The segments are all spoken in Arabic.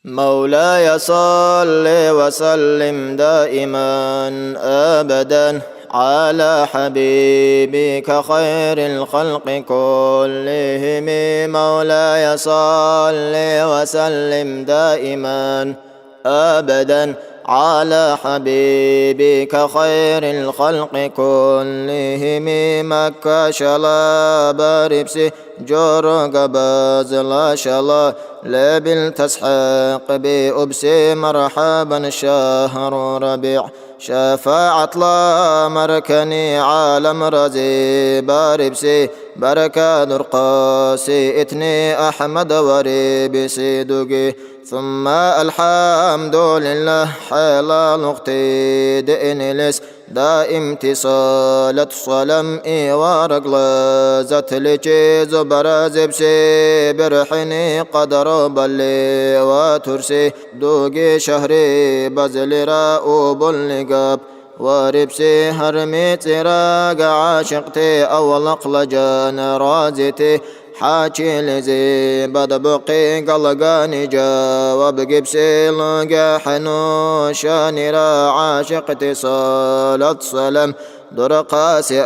مولاي صل وسلم دائما أبدا على حبيبك خير الخلق كلهم. مولاي صل وسلم دائما أبدا على حبيبك خير الخلق كلهم. مكة شلا باربسي جورق بازلا شلا لبل تسحق بأبسي مرحبا شهر ربيع شفاعة لا مركني عالم رزي باربسي بركة درقاسي اتني أحمد وريبسي دقي ثم الحمد لله حلال اختي دئنلس دائم اتصالت صلم ورق لازت لجي زبر زبسي برحني قدر بلي وترسي دوقي شهري بزل راؤوب اللقاب وربسي هرمي تراق عاشقتي أولق لجان رازتي حاكي لزي بدبقي قلقاني جاوب قبسي لقى حنوشاني را عاشقتي صالت سلام درقاسي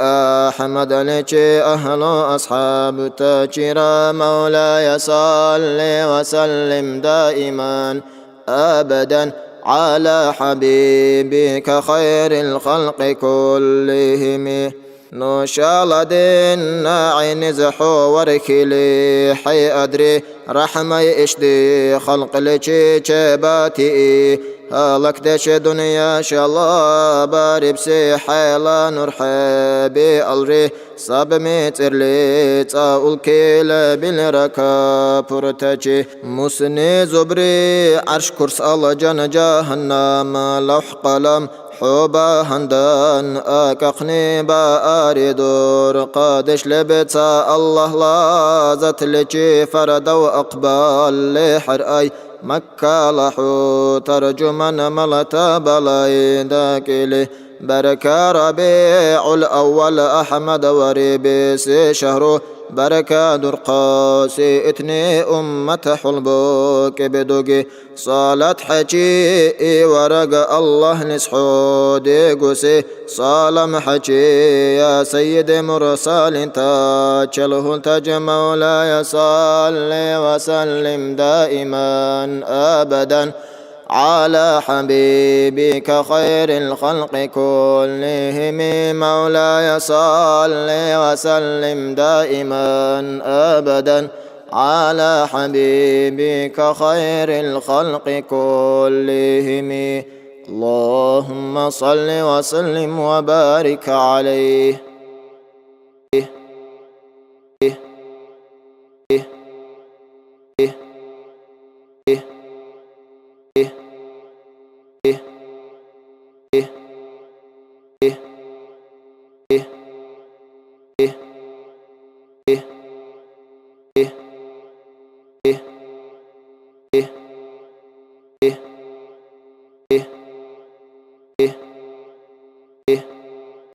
أحمد لكي أهل أصحاب تاجرا. مولاي صل وسلم دائما أبدا على حبيبك خير الخلق كلهم. نوشال دين عين زحو وركلي حي أدري رحمي إشدي خلق لكي جباتي هالك دش دنيا شالا باربسي حيلا نرحبي الري صاب متر لي تاول كيل بالركا برتجي مسني زبري عرش كرس الله جن جهنم لوح قلم حوبا هندان أكقني بآردور قادش لبتا الله لازت لكي فرد وأقبال لحرأي مكة لحو ترجمن ملتا بلاي داكلي بركة ربيع الأول أحمد وريبسي شهره بركة درقاسي اتني أمة حلبوك بدوكي صالة حجي ورق الله نسحو ديقسي صالم حجي يا سيد مرسال تاجله تاج. مولاي صل وسلم دائما أبدا على حبيبك خير الخلق كلهم. مولاي صل وسلم دائما أبدا على حبيبك خير الخلق كلهم. اللهم صل وسلم وبارك عليه.